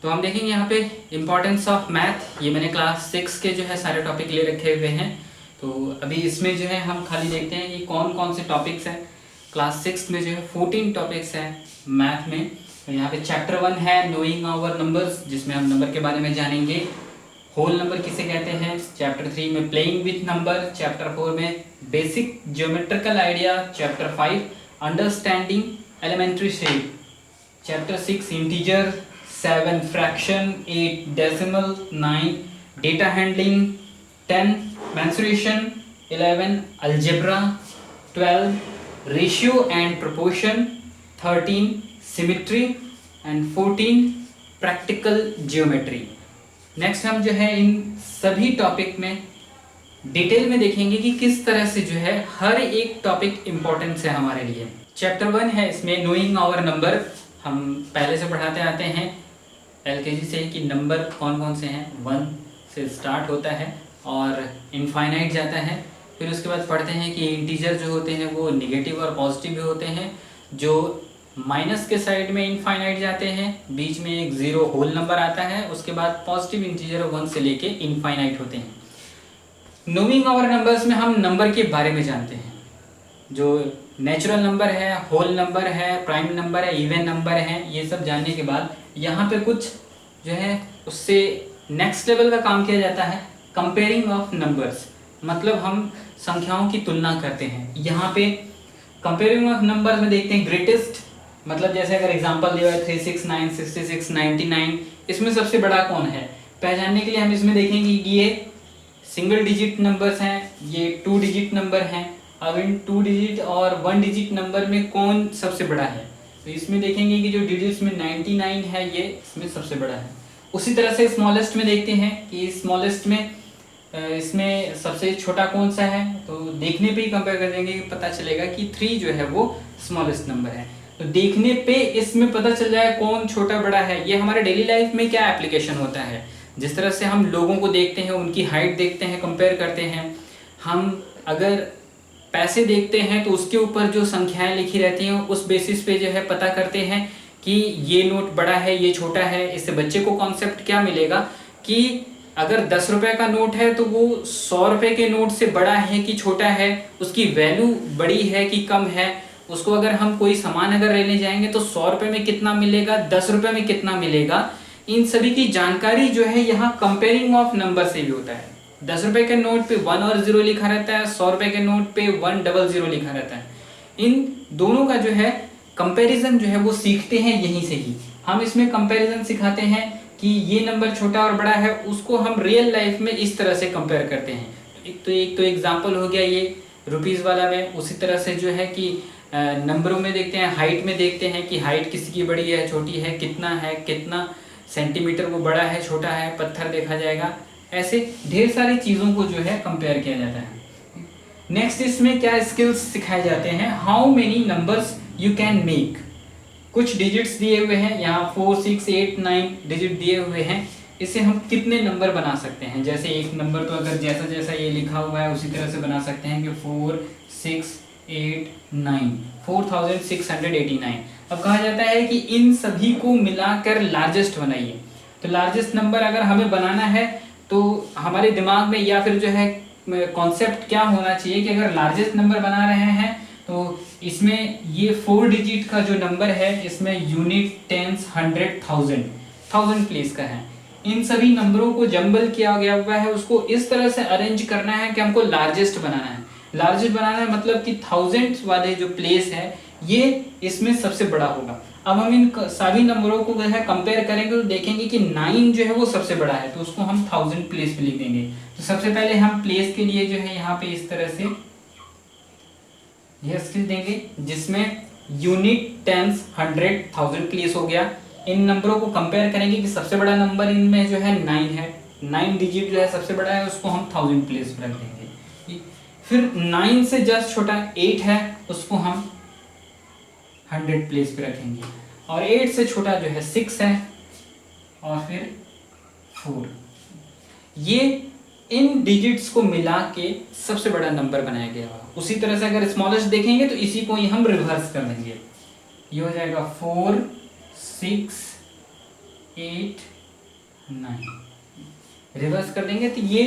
तो हम देखेंगे यहाँ पे इम्पोर्टेंस ऑफ मैथ। ये मैंने क्लास 6 के जो है सारे टॉपिक ले रखे हुए हैं। तो अभी इसमें जो है हम खाली देखते हैं कि कौन कौन से टॉपिक्स हैं। क्लास 6 में जो है 14 टॉपिक्स हैं मैथ में। तो यहाँ पे चैप्टर 1 है नोइंग आवर नंबर्स, जिसमें हम नंबर के बारे में जानेंगे। होल नंबर किसे कहते हैं। चैप्टर 3 में प्लेइंग विथ नंबर। चैप्टर 4 में basic geometrical idea. Chapter 5 understanding elementary shape. Chapter 6 integer. 7 fraction. 8 decimal. 9 data handling. 10 mensuration. 11 algebra. 12 ratio and proportion. 13 symmetry and 14 practical geometry. Next हम जो है इन सभी टॉपिक में डिटेल में देखेंगे कि किस तरह से जो है हर एक टॉपिक इम्पोर्टेंस है हमारे लिए। चैप्टर 1 है, इसमें नोइंग आवर नंबर। हम पहले से पढ़ाते आते हैं एलकेजी से कि नंबर कौन कौन से हैं। 1 से स्टार्ट होता है और इनफाइनाइट जाता है। फिर उसके बाद पढ़ते हैं कि इंटीजर जो होते हैं वो निगेटिव और पॉजिटिव भी होते हैं, जो माइनस के साइड में इनफाइनाइट जाते हैं। बीच में एक जीरो होल नंबर आता है। उसके बाद पॉजिटिव इंटीजर 1 से लेके इनफाइनाइट होते हैं। नोइंग आवर नंबर्स में हम नंबर के बारे में जानते हैं। जो नेचुरल नंबर है, होल नंबर है, प्राइम नंबर है, इवन नंबर है, ये सब जानने के बाद यहाँ पे कुछ जो है उससे नेक्स्ट लेवल का काम किया जाता है, कंपेयरिंग ऑफ नंबर्स। मतलब हम संख्याओं की तुलना करते हैं। यहाँ पे कंपेयरिंग ऑफ नंबर्स में देखते हैं ग्रेटेस्ट, मतलब जैसे अगर एग्जांपल दिया है 369, 66, 99, इसमें सबसे बड़ा कौन है पहचानने के लिए हम इसमें देखेंगे कि ये सिंगल डिजिट नंबर्स हैं, ये 2 डिजिट नंबर हैं। अब इन 2 डिजिट और 1 डिजिट नंबर में कौन सबसे बड़ा है, तो इसमें देखेंगे कि जो डिजिट्स में 99 है ये इसमें सबसे बड़ा है। उसी तरह से स्मॉलेस्ट में देखते हैं कि स्मॉलेस्ट में इसमें सबसे छोटा कौन सा है, तो देखने पे ही कंपेयर कर देंगे कि पता चलेगा कि 3 जो है वो स्मॉलेस्ट नंबर है। तो देखने पे इसमें पता चल जाए कौन छोटा बड़ा है। ये हमारे डेली लाइफ में क्या एप्लीकेशन होता है, जिस तरह से हम लोगों को देखते हैं, उनकी हाइट देखते हैं, कंपेयर करते हैं। हम अगर पैसे देखते हैं तो उसके ऊपर जो संख्याएं लिखी रहती हैं उस बेसिस पे जो है पता करते हैं कि ये नोट बड़ा है, ये छोटा है। इससे बच्चे को कॉन्सेप्ट क्या मिलेगा कि अगर 10 रुपए का नोट है तो वो 100 रुपए के नोट से बड़ा है कि छोटा है, उसकी वैल्यू बड़ी है कि कम है। उसको अगर हम कोई सामान अगर लेने जाएंगे तो 100 रुपए में कितना मिलेगा, 10 रुपए में कितना मिलेगा, इन सभी की जानकारी जो है यहाँ कंपेयरिंग ऑफ नंबर से भी होता है। 10 रुपए के नोट पे 1 और 0 लिखा रहता है, 100 रुपए के नोट पे 100 लिखा रहता है। इन दोनों का जो है कंपैरिजन जो है वो सीखते हैं यहीं से ही। हम इसमें कंपैरिजन सिखाते हैं कि ये नंबर छोटा और बड़ा है, उसको हम रियल लाइफ में इस तरह से कंपेयर करते हैं। एक तो एग्जांपल हो गया ये रुपीस वाला में। उसी तरह से जो है कि नंबरों में देखते हैं, हाइट में देखते हैं कि हाइट किसी की बड़ी है, छोटी है, कितना सेंटीमीटर वो बड़ा है, छोटा है, पत्थर देखा जाएगा। ऐसे ढेर सारी चीज़ों को जो है कंपेयर किया जाता है। नेक्स्ट इसमें क्या स्किल्स सिखाए जाते हैं, how many numbers you can make. कुछ डिजिट्स दिए हुए हैं यहाँ 4, 6, 8, 9 डिजिट दिए हुए हैं। इससे हम कितने नंबर बना सकते हैं। जैसे एक नंबर तो अगर जैसा जैसा ये लिखा हुआ है उसी तरह से बना सकते हैं कि 4, 6, 8, 9, 4689। अब कहा जाता है कि इन सभी को मिलाकर लार्जेस्ट बनाइए। तो लार्जेस्ट नंबर अगर हमें बनाना है तो हमारे दिमाग में या फिर जो है कॉन्सेप्ट क्या होना चाहिए कि अगर लार्जेस्ट नंबर बना रहे हैं तो इसमें ये 4 डिजिट का जो नंबर है इसमें यूनिट, टेंस, 100, 1000 प्लेस का है। इन सभी नंबरों को जंबल किया गया हुआ है, उसको इस तरह से अरेंज करना है कि हमको लार्जेस्ट बनाना है। लार्जेस्ट बनाना है मतलब कि 1000 वाले जो प्लेस है ये इसमें सबसे बड़ा होगा। अब हम इन सभी नंबरों को जो है कंपेयर करेंगे तो देखेंगे कि 9 जो है वो सबसे बड़ा है, तो उसको हम 1000 प्लेस पे लिख देंगे। तो सबसे पहले हम प्लेस के लिए जो है यहाँ पे इस तरह से यह स्किल देंगे जिसमें यूनिट, टेंस, 100, 1000 प्लेस हो गया। इन नंबरों को कंपेयर करेंगे कि सबसे बड़ा नंबर इनमें जो है 9 है, 9 डिजिट जो है सबसे बड़ा है, उसको हम 1000 प्लेस पे रख देंगे। फिर 9 से जस्ट छोटा 8 है, उसको हम 100 प्लेस पे रखेंगे। और 8 से छोटा जो है 6 है और फिर 4। ये इन डिजिट्स को मिला के सबसे बड़ा नंबर बनाया गया है। उसी तरह से अगर स्मॉलेस्ट देखेंगे तो इसी को ही हम रिवर्स कर देंगे। ये हो जाएगा 4, 6, 8 9, रिवर्स कर देंगे तो ये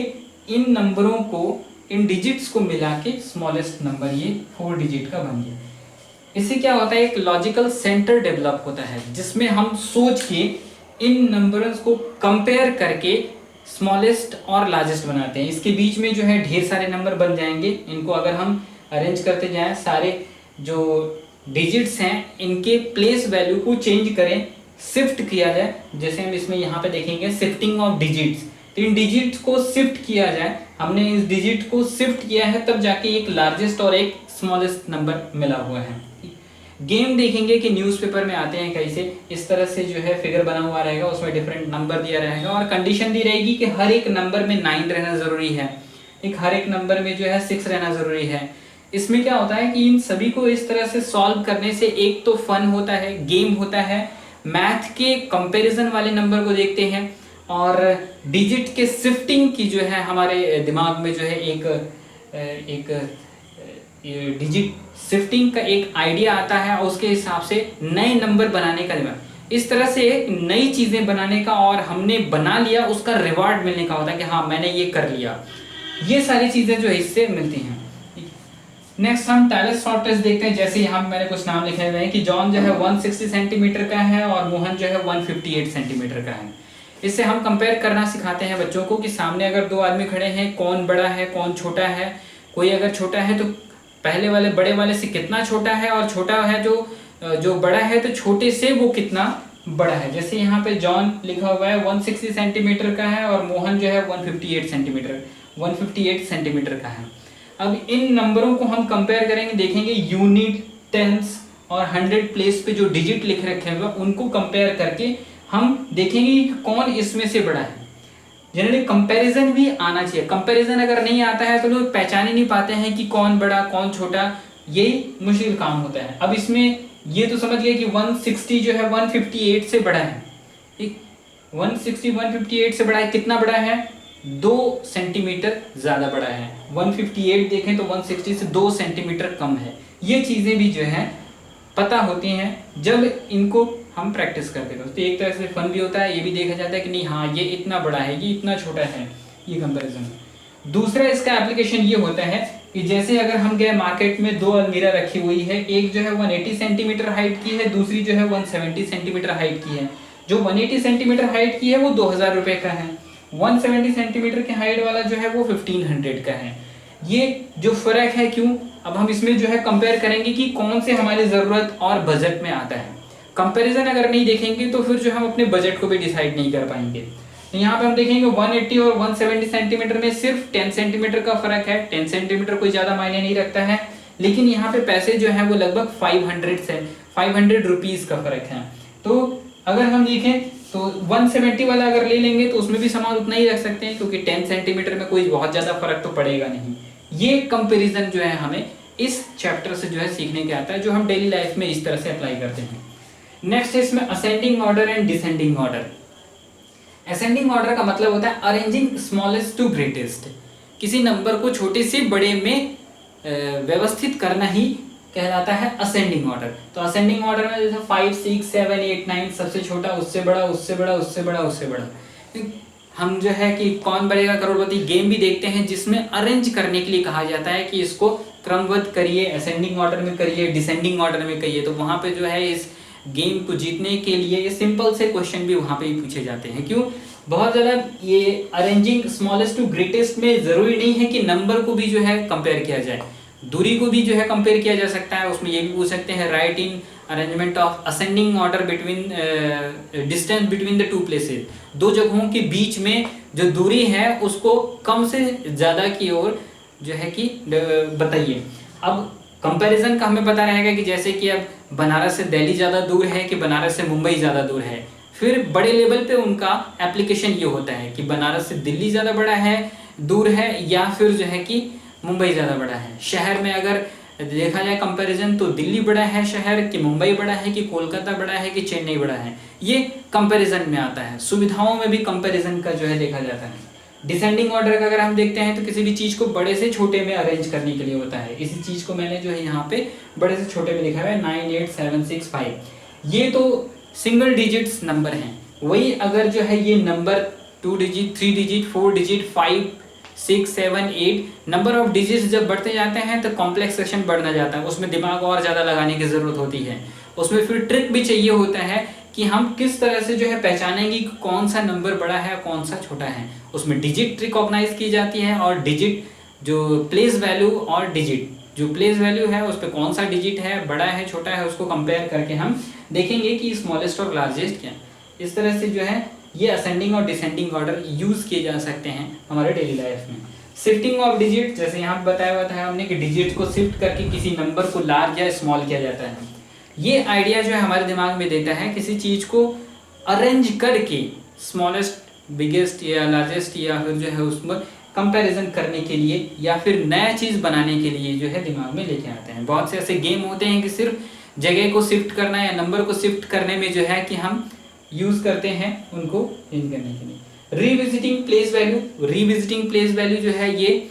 इन नंबरों को, इन डिजिट्स को मिला के स्मॉलेस्ट नंबर ये 4 डिजिट का बन गया। इससे क्या होता है, एक लॉजिकल सेंटर डेवलप होता है जिसमें हम सोच के इन नंबर्स को कंपेयर करके स्मॉलेस्ट और लार्जेस्ट बनाते हैं। इसके बीच में जो है ढेर सारे नंबर बन जाएंगे, इनको अगर हम अरेंज करते जाएं, सारे जो डिजिट्स हैं इनके प्लेस वैल्यू को चेंज करें, शिफ्ट किया जाए, जैसे हम इसमें यहाँ पे देखेंगे शिफ्टिंग ऑफ डिजिट्स, तो इन डिजिट्स को शिफ्ट किया जाए, हमने इस डिजिट को शिफ्ट किया है तब जाके एक लार्जेस्ट और एक स्मॉलेस्ट नंबर मिला हुआ है। गेम देखेंगे कि न्यूज़पेपर में आते हैं कैसे, इस तरह से जो है फिगर बना हुआ रहेगा, उसमें डिफरेंट नंबर दिया रहेगा और कंडीशन दी रहेगी कि हर एक नंबर में 9 रहना जरूरी है, हर एक नंबर में जो है 6 रहना जरूरी है। इसमें क्या होता है कि इन सभी को इस तरह से सॉल्व करने से एक तो फन होता है, गेम होता है, मैथ के कंपैरिजन वाले नंबर को देखते हैं और डिजिट के शिफ्टिंग की जो है हमारे दिमाग में जो है एक डिजिट शिफ्टिंग का एक आइडिया आता है और उसके हिसाब से नए नंबर बनाने का दिमाग, इस तरह से नई चीजें बनाने का और हमने बना लिया उसका रिवार्ड मिलने का होता है कि हाँ मैंने ये कर लिया। ये सारी चीजें जो है इससे मिलती हैं। नेक्स्ट हम टैलेस सॉर्ट टेस्ट देखते हैं। जैसे यहाँ मैंने कुछ नाम लिखे हुए हैं कि जॉन जो है 160 सेंटीमीटर का है और मोहन जो है 158 सेंटीमीटर का है। इससे हम कंपेयर करना सिखाते हैं बच्चों को कि सामने अगर दो आदमी खड़े हैं, कौन बड़ा है कौन छोटा है। कोई अगर छोटा है तो पहले वाले बड़े वाले से कितना छोटा है, और छोटा है जो बड़ा है तो छोटे से वो कितना बड़ा है। जैसे यहाँ पे जॉन लिखा हुआ है 160 सेंटीमीटर का है और मोहन जो है 158 सेंटीमीटर का है। अब इन नंबरों को हम कंपेयर करेंगे, देखेंगे यूनिट, टेंस और 100 प्लेस पे जो डिजिट लिख रखे हुए उनको कंपेयर करके हम देखेंगे कि कौन इसमें से बड़ा है। जनरली कंपैरिजन भी आना चाहिए, कंपैरिजन अगर नहीं आता है तो लोग पहचान ही नहीं पाते हैं कि कौन बड़ा कौन छोटा, यही मुश्किल काम होता है। अब इसमें ये तो समझ गए कि 160 जो है 158 से बड़ा है, ठीक, 160 158 से बड़ा है। कितना बड़ा है? 2 सेंटीमीटर ज्यादा बड़ा है। 158 देखें तो 160 से 2 सेंटीमीटर कम है। ये चीजें भी जो है पता होती हैं जब इनको हम प्रैक्टिस करते हैं। तो एक तरह से फन भी होता है, ये भी देखा जाता है कि नहीं हाँ ये इतना बड़ा है, ये इतना छोटा है, ये कंपैरिजन। दूसरा इसका एप्लीकेशन ये होता है कि जैसे अगर हम गए मार्केट में, 2 अलमीरा रखी हुई है, एक जो है 180 सेंटीमीटर हाइट की है, दूसरी जो है 170 सेंटीमीटर हाइट की है। जो 180 सेंटीमीटर हाइट की है वो 2000 रुपए का है, 170 सेंटीमीटर के हाइट वाला जो है वो 1500 का है। ये जो फर्क है क्यों, अब हम इसमें जो है कंपेयर करेंगे कि कौन से हमारी जरूरत और बजट में आता है। कंपैरिजन अगर नहीं देखेंगे तो फिर जो हम अपने बजट को भी डिसाइड नहीं कर पाएंगे। तो यहाँ पे हम देखेंगे 180 और 170 सेंटीमीटर में सिर्फ 10 सेंटीमीटर का फर्क है। 10 सेंटीमीटर कोई ज्यादा मायने नहीं रखता है, लेकिन यहाँ पे पैसे जो है वो लगभग 500 रुपीज का फर्क है। तो अगर हम देखें तो 170 वाला अगर ले लेंगे तो उसमें भी सामान उतना ही रख सकते हैं, क्योंकि 10 सेंटीमीटर में कोई बहुत ज्यादा फर्क तो पड़ेगा नहीं। ये कंपेरिजन जो है हमें इस चैप्टर से जो है सीखने के आता है, जो हम डेली लाइफ में इस तरह से अप्लाई करते हैं। नेक्स्ट है इसमें ascending order and descending order. Ascending order का मतलब होता है अरेंजिंग स्मॉलेस्ट टू ग्रेटेस्ट। किसी नंबर को छोटे से बड़े में व्यवस्थित करना ही कहलाता है असेंडिंग ऑर्डर। तो असेंडिंग ऑर्डर में जैसे 5 6 7 8 9 सबसे छोटा, उससे बड़ा, उससे बड़ा, उससे बड़ा, उससे बड़ा। हम जो है कि कौन बनेगा करोड़पति गेम भी देखते हैं जिसमें अरेंज करने के लिए कहा जाता है कि इसको क्रमबद्ध करिए, असेंडिंग ऑर्डर में करिए, डिसेंडिंग ऑर्डर में करिए। तो वहां पे जो है इस गेम को जीतने के लिए ये सिंपल से क्वेश्चन भी वहां पे ही पूछे जाते हैं। क्यों? बहुत ज़्यादा ये अरेंजिंग स्मॉलेस्ट टू ग्रेटेस्ट में ज़रूरी नहीं है कि नंबर को भी जो है कंपेयर किया जाए, दूरी को भी जो है कंपेयर किया जा सकता है। उसमें ये भी पूछ सकते हैं right in arrangement of ascending order between distance between the 2 places. 2 जगहों के बीच में जो दूरी है उसको कम से ज़्यादा की ओर जो है कि बताइए। अब कंपैरिजन का हमें पता रहेगा कि जैसे कि अब बनारस से दिल्ली ज़्यादा दूर है कि बनारस से मुंबई ज़्यादा दूर है। फिर बड़े लेवल पे उनका एप्लीकेशन ये होता है कि बनारस से दिल्ली ज़्यादा बड़ा है, दूर है, या फिर जो है कि मुंबई ज़्यादा बड़ा है। शहर में अगर देखा जाए कंपैरिजन तो दिल्ली बड़ा है शहर कि मुंबई बड़ा है कि कोलकाता बड़ा है कि चेन्नई बड़ा है, ये कंपैरिजन में आता है। सुविधाओं में भी कंपैरिजन का जो है देखा जाता है। डिसेंडिंग ऑर्डर का अगर हम देखते हैं तो किसी भी चीज़ को बड़े से छोटे में अरेंज करने के लिए होता है। इसी चीज़ को मैंने जो है यहाँ पे बड़े से छोटे में लिखा हुआ है 9 8 7 6 5। ये तो सिंगल डिजिट्स नंबर हैं, वही अगर जो है ये number 2 digit, 3 digit, 4 digit, 5, 6, 7, 8 number of digits जब बढ़ते जाते हैं तो कॉम्प्लेक्सेशन बढ़ना जाता है, उसमें दिमाग और ज़्यादा लगाने की ज़रूरत होती है। उसमें फिर ट्रिक भी चाहिए होता है कि हम किस तरह से जो है पहचानेंगे कि कौन सा नंबर बड़ा है कौन सा छोटा है। उसमें डिजिट रिकॉग्नाइज की जाती है और डिजिट जो प्लेस वैल्यू और डिजिट जो प्लेस वैल्यू है उस पर कौन सा डिजिट है, बड़ा है छोटा है, उसको कंपेयर करके हम देखेंगे कि स्मॉलेस्ट और लार्जेस्ट क्या। इस तरह से जो है ये असेंडिंग और डिसेंडिंग ऑर्डर यूज़ किए जा सकते हैं हमारे डेली लाइफ में। शिफ्टिंग ऑफ डिजिट, जैसे यहाँ बताया हुआ था हमने कि डिजिट को शिफ्ट करके किसी नंबर को लार्ज या स्मॉल किया जाता है। ये आइडिया जो है हमारे दिमाग में देता है किसी चीज़ को अरेंज करके स्मॉलेस्ट, बिगेस्ट या लार्जेस्ट या फिर जो है उसमें कंपैरिजन करने के लिए या फिर नया चीज़ बनाने के लिए जो है दिमाग में लेके आते हैं। बहुत से ऐसे गेम होते हैं कि सिर्फ जगह को शिफ्ट करना या नंबर को शिफ्ट करने में जो है कि हम यूज़ करते हैं उनको चेंज करने के लिए। Revisiting place value, revisiting place value जो है ये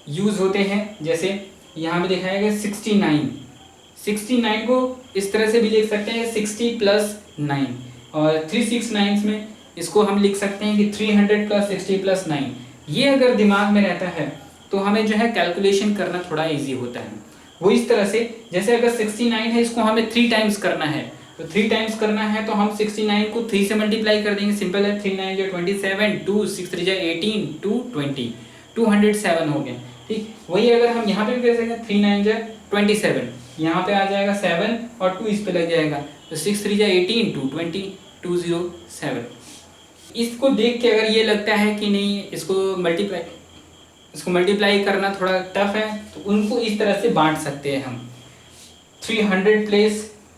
यूज़ होते हैं, जैसे यहाँ पे दिखाया गया 69 को इस तरह से भी लिख सकते हैं 60 + 9 और 369 में इसको हम लिख सकते हैं कि 300 + 60 + 9। ये अगर दिमाग में रहता है तो हमें जो है कैलकुलेशन करना थोड़ा इजी होता है। वो इस तरह से, जैसे अगर 69 है इसको हमें 3 टाइम्स करना है तो 3 टाइम्स करना है तो हम 69 को 3 से मल्टीप्लाई कर देंगे, सिंपल है। 3 9 = 27, 2 6 3 = 18, 2 20, 207 हो गया। ठीक, वही अगर हम यहाँ पे भी कर सकते हैं 3 9 = 27, यहाँ पे आ जाएगा 7 और 2 इस पे लग जाएगा तो 6 3 = 18, 2 20, 207। इसको देख के अगर ये लगता है कि नहीं इसको मल्टीप्लाई करना थोड़ा टफ है तो उनको इस तरह से बांट सकते हैं हम 300 प्लेस,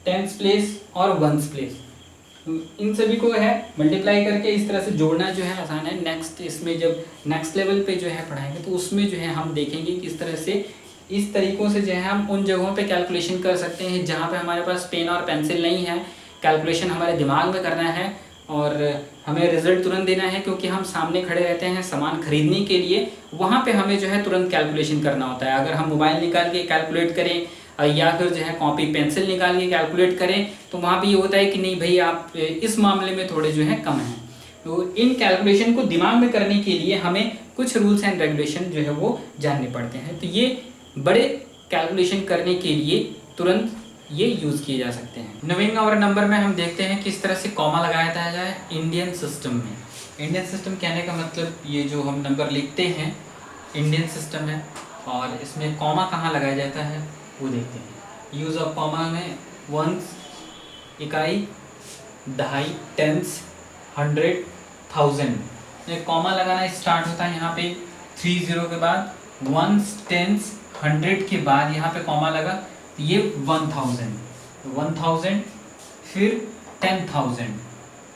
10 प्लेस और 1 प्लेस। इन सभी को है मल्टीप्लाई करके इस तरह से जोड़ना जो है आसान है। नेक्स्ट इसमें जब नेक्स्ट लेवल पे जो है पढ़ाएंगे तो उसमें जो है हम देखेंगे किस तरह से इस तरीक़ों से जो है हम उन जगहों पे कैलकुलेशन कर सकते हैं जहाँ पे हमारे पास पेन और पेंसिल नहीं है, कैलकुलेशन हमारे दिमाग में करना है और हमें रिजल्ट तुरंत देना है क्योंकि हम सामने खड़े रहते हैं सामान खरीदने के लिए, वहाँ पे हमें जो है तुरंत कैलकुलेशन करना होता है। अगर हम मोबाइल निकाल के कैलकुलेट करें या फिर जो है कॉपी पेंसिल निकाल के कैलकुलेट करें तो वहाँ पे ये होता है कि नहीं भाई आप इस मामले में थोड़े जो है कम हैं। तो इन कैलकुलेशन को दिमाग में करने के लिए हमें कुछ रूल्स एंड रेगुलेशन जो है वो जानने पड़ते हैं। तो ये बड़े कैलकुलेशन करने के लिए तुरंत ये यूज़ किए जा सकते हैं। 9वें और नंबर में हम देखते हैं किस तरह से कॉमा लगाया जाए इंडियन सिस्टम में। इंडियन सिस्टम कहने का मतलब ये जो हम नंबर लिखते हैं इंडियन सिस्टम है और इसमें कॉमा कहाँ लगाया जाता है वो देखते हैं। यूज़ ऑफ कॉमा में वंस, इकाई, दहाई, टेंस, 100, 1000 में कॉमा लगाना स्टार्ट होता है। यहाँ पे 30 के बाद वंस, टेंस, 100 के बाद यहाँ पे कॉमा लगा तो ये 1000, फिर 10,000।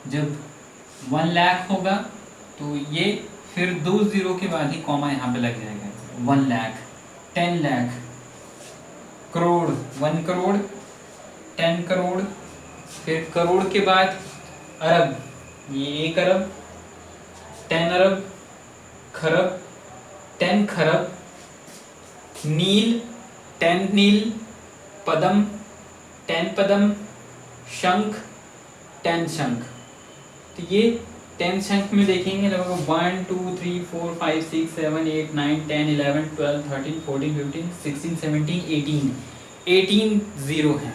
जब 1 लाख होगा तो ये फिर 2 0 के बाद ही कॉमा यहाँ पे लग जाएगा। 1 लाख, 10 लाख, करोड़, 1 करोड़, 10 करोड़, फिर करोड़ के बाद अरब, ये 1 अरब, 10 अरब, खरब, 10 खरब, नील, 10 नील, पदम, 10 पदम, शंख, 10 शंख। तो ये 10 शंख में देखेंगे लगभग 1 2 3 4 5 6 7 8 9 10 11 12 13 14 15 16 17 18 0 है।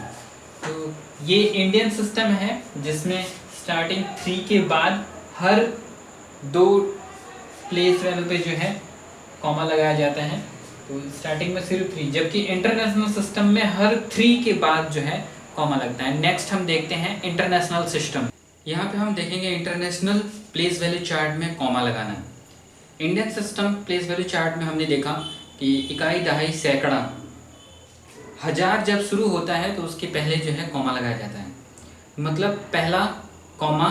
तो ये इंडियन सिस्टम है जिसमें स्टार्टिंग 3 के बाद हर 2 प्लेस वैल्यू पे जो है कॉमा लगाया जाता है। तो स्टार्टिंग में सिर्फ 3, जबकि इंटरनेशनल सिस्टम में हर 3 के बाद जो है कॉमा लगता है। नेक्स्ट हम देखते हैं इंटरनेशनल सिस्टम। यहाँ पे हम देखेंगे इंटरनेशनल प्लेस वैल्यू चार्ट में कॉमा लगाना। Indian system place value chart में हमने देखा कि इकाई, दहाई, सैकड़ा, हजार जब शुरू होता है तो उसके पहले जो है कॉमा लगाया जाता है। मतलब पहला कॉमा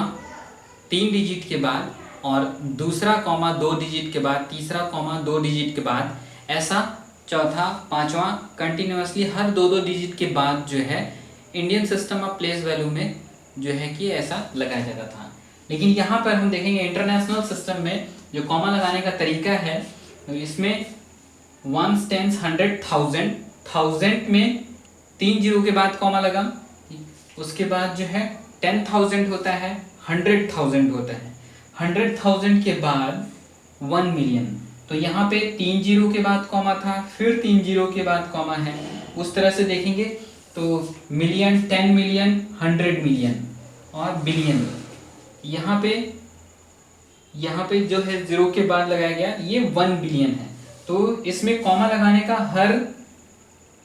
3 डिजिट के बाद और दूसरा कॉमा 2 डिजिट के बाद, तीसरा कॉमा 2 डिजिट के बाद, ऐसा चौथा, पांचवा कंटिन्यूअसली हर 2-2 डिजिट के बाद जो है Indian system of place value में जो है कि ऐसा लगाया जाता था। लेकिन यहाँ पर हम देखेंगे इंटरनेशनल सिस्टम में जो कॉमा लगाने का तरीका है तो इसमें 1 10 100 1000, 1000 में 3 0 के बाद कॉमा लगा, उसके बाद जो है 10,000 होता है 100,000 होता है। 100,000 के बाद 1 मिलियन, तो यहाँ पे 3 जीरो के बाद कॉमा था, फिर 3 जीरो के बाद कॉमा है। उस तरह से देखेंगे तो मिलियन, 10 मिलियन, 100 मिलियन और बिलियन। यहाँ पे जो है जीरो के बाद लगाया गया ये 1 बिलियन है। तो इसमें कॉमा लगाने का हर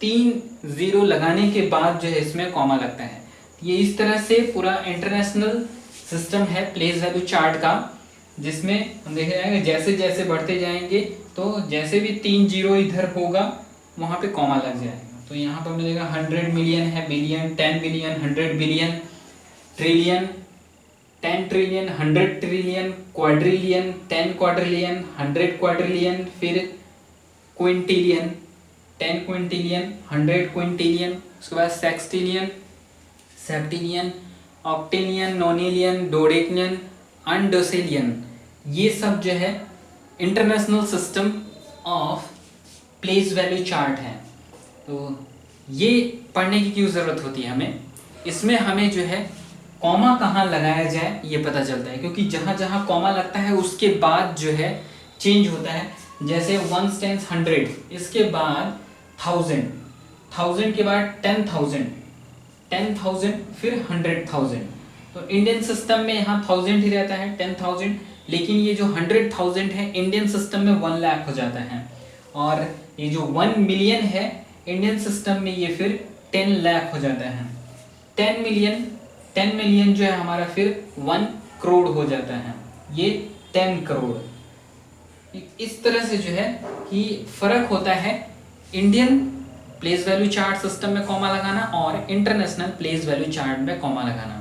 3 जीरो लगाने के बाद जो है इसमें कॉमा लगता है। ये इस तरह से पूरा इंटरनेशनल सिस्टम है प्लेस वैल्यू चार्ट का, जिसमें हम देख रहे हैं जैसे जैसे बढ़ते जाएंगे तो जैसे भी 3 जीरो इधर होगा वहाँ पे कॉमा लग जाएगा। तो यहाँ पर मिलेगा 100 मिलियन है, billion, 10 billion, 100 billion, trillion, 10 trillion, 100 trillion, quadrillion, 10 quadrillion, 100 quadrillion, फिर क्विंटिलियन, 10 क्विंटिलियन, 100 क्विंटिलियन, उसके बाद सेक्सटिलियन, सेप्टिलियन, ऑक्टिलियन, नोनिलियन, डोडेकिलियन, अंडोसिलियन। ये सब जो है international system of place value chart है। तो ये पढ़ने की क्यों ज़रूरत होती है हमें? इसमें हमें जो है कॉमा कहाँ लगाया जाए ये पता चलता है, क्योंकि जहाँ जहाँ कॉमा लगता है उसके बाद जो है चेंज होता है। जैसे 1 टेंस 100, इसके बाद 1000, 1000 के बाद 10,000, 10,000 फिर 100,000। तो इंडियन सिस्टम में यहाँ 1000 ही रहता है, 10,000, लेकिन ये जो 100,000 है इंडियन सिस्टम में 1 लाख हो जाता है। और ये जो 1 मिलियन है इंडियन सिस्टम में ये फिर 10 लाख हो जाता है। 10 मिलियन जो है हमारा फिर 1 करोड़ हो जाता है, ये 10 करोड़। इस तरह से जो है कि फर्क होता है Indian place value chart system में कॉमा लगाना और इंटरनेशनल प्लेस वैल्यू चार्ट में कॉमा लगाना।